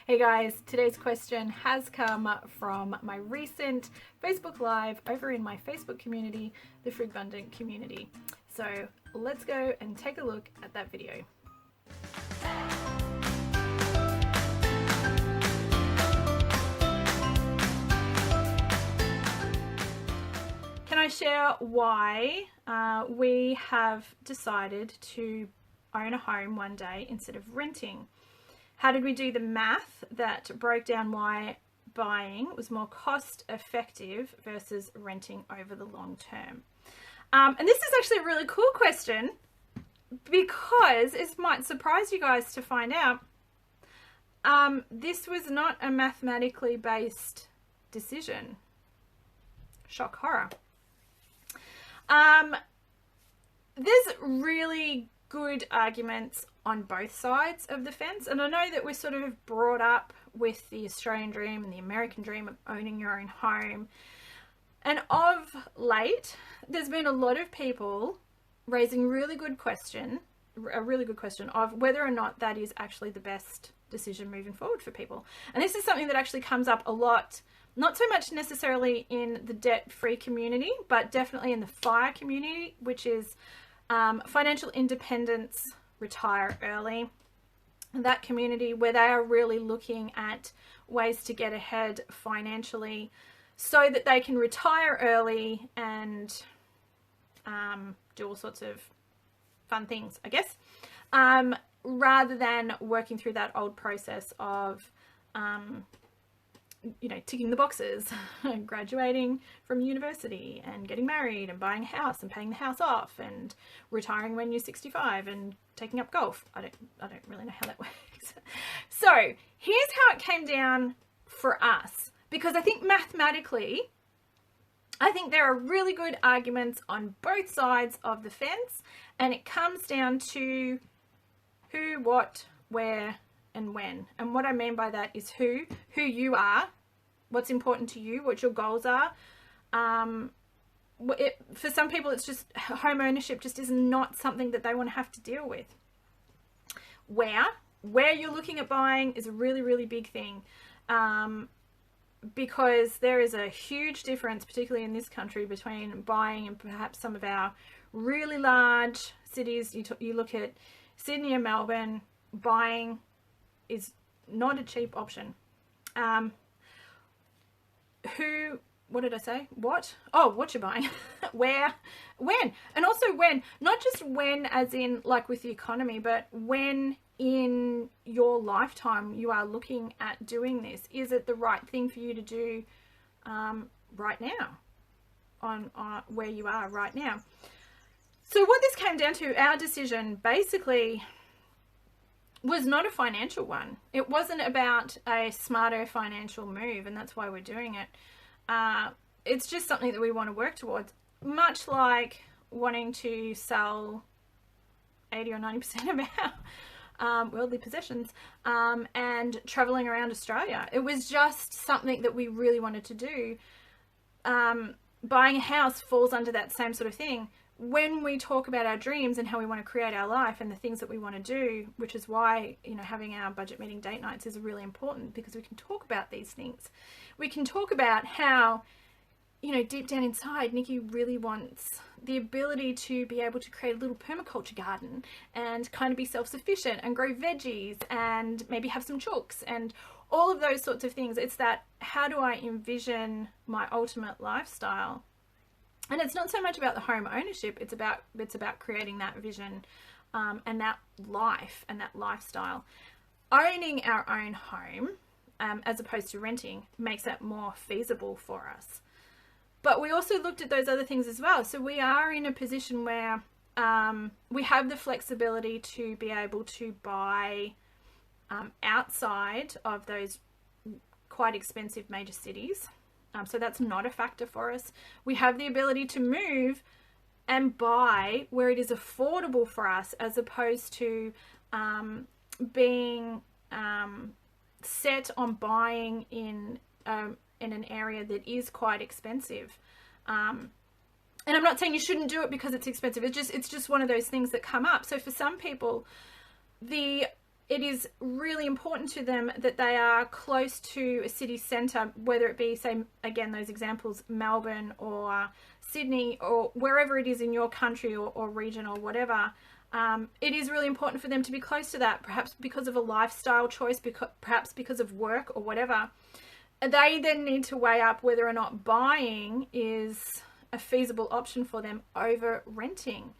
Hey guys, today's question has come from my recent Facebook Live over in my Facebook community, the Frugal community. So let's go and take a look at that video. Can I share why we have decided to own a home one day instead of renting? How did we do the math that broke down why buying was more cost effective versus renting over the long term? And this is actually a really cool question because it might surprise you guys to find out this was not a mathematically based decision. Shock horror. There's really good arguments on both sides of the fence, and I know that we're sort of brought up with the Australian dream and the American dream of owning your own home, and of late there's been a lot of people raising a really good question of whether or not that is actually the best decision moving forward for people. And this is something that actually comes up a lot, not so much necessarily in the debt-free community, but definitely in the FIRE community, which is financial independence, retire early. That community where they are really looking at ways to get ahead financially so that they can retire early and do all sorts of fun things, I guess, rather than working through that old process of ticking the boxes, graduating from university and getting married and buying a house and paying the house off and retiring when you're 65 and taking up golf. I don't really know how that works. So here's how it came down for us, because I think mathematically, I think there are really good arguments on both sides of the fence, and it comes down to who, what, where, and when. And what I mean by that is who you are, what's important to you, what your goals are. For some people, it's just home ownership just is not something that they want to have to deal with. Where you're looking at buying is a really, really big thing, because there is a huge difference, particularly in this country, between buying and perhaps some of our really large cities. You look at Sydney and Melbourne, buying is not a cheap option. What did I say? What? Oh, what you're buying. Where, when. And also when, not just when as in like with the economy, but when in your lifetime you are looking at doing this. Is it the right thing for you to do right now on where you are right now? So what this came down to, our decision basically was not a financial one. It wasn't about a smarter financial move, and that's why we're doing it. It's just something that we want to work towards, much like wanting to sell 80 or 90% of our worldly possessions and traveling around Australia. It was just something that we really wanted to do. Buying a house falls under that same sort of thing. When we talk about our dreams and how we want to create our life and the things that we want to do, which is why, having our budget meeting date nights is really important, because we can talk about these things. We can talk about how, deep down inside, Nikki really wants the ability to be able to create a little permaculture garden and kind of be self-sufficient and grow veggies and maybe have some chooks and all of those sorts of things. It's that, how do I envision my ultimate lifestyle? And it's not so much about the home ownership, it's about creating that vision and that life and that lifestyle. Owning our own home, as opposed to renting, makes that more feasible for us. But we also looked at those other things as well. So we are in a position where we have the flexibility to be able to buy outside of those quite expensive major cities. So that's not a factor for us. We have the ability to move and buy where it is affordable for us, as opposed to being set on buying in an area that is quite expensive. And I'm not saying you shouldn't do it because it's expensive. It's just one of those things that come up. So for some people, the it is really important to them that they are close to a city centre, whether it be, say, again, those examples, Melbourne or Sydney or wherever it is in your country or region or whatever. It is really important for them to be close to that, perhaps because of a lifestyle choice, perhaps because of work or whatever. They then need to weigh up whether or not buying is a feasible option for them over renting.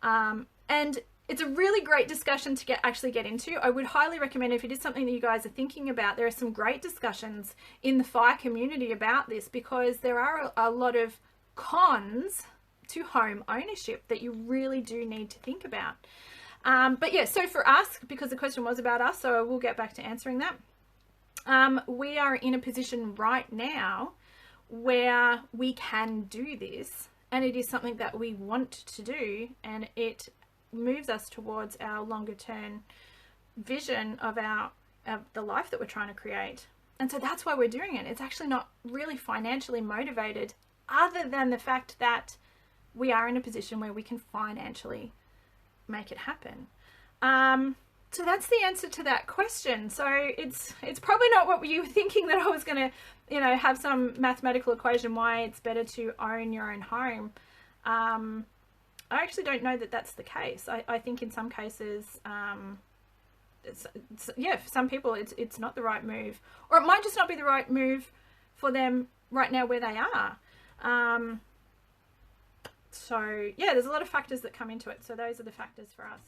And it's a really great discussion to actually get into. I would highly recommend, if it is something that you guys are thinking about, there are some great discussions in the FIRE community about this, because there are a lot of cons to home ownership that you really do need to think about. But yeah, so for us, because the question was about us, so I will get back to answering that. We are in a position right now where we can do this, and it is something that we want to do, and it moves us towards our longer term vision of the life that we're trying to create. And so that's why we're doing it. It's actually not really financially motivated, other than the fact that we are in a position where we can financially make it happen. So that's the answer to that question. So it's probably not what you were thinking, that I was going to, have some mathematical equation why it's better to own your own home. I actually don't know that that's the case. I think in some cases, for some people it's not the right move, or it might just not be the right move for them right now where they are. So yeah, there's a lot of factors that come into it. So those are the factors for us.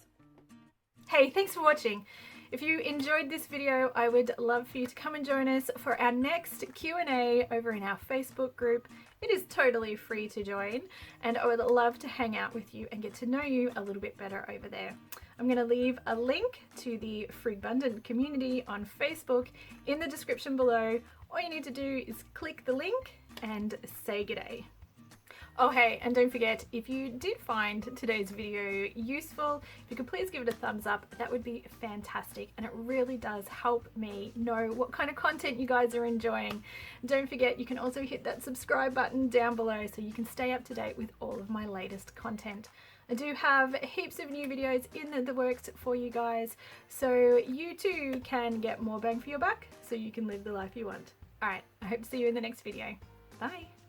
Hey, thanks for watching. If you enjoyed this video, I would love for you to come and join us for our next Q&A over in our Facebook group. It is totally free to join, and I would love to hang out with you and get to know you a little bit better over there. I'm going to leave a link to the Frugbundant community on Facebook in the description below. All you need to do is click the link and say g'day. Oh hey, and don't forget, if you did find today's video useful, if you could please give it a thumbs up, that would be fantastic, and it really does help me know what kind of content you guys are enjoying. Don't forget, you can also hit that subscribe button down below so you can stay up to date with all of my latest content. I do have heaps of new videos in the works for you guys, so you too can get more bang for your buck, so you can live the life you want. Alright, I hope to see you in the next video. Bye!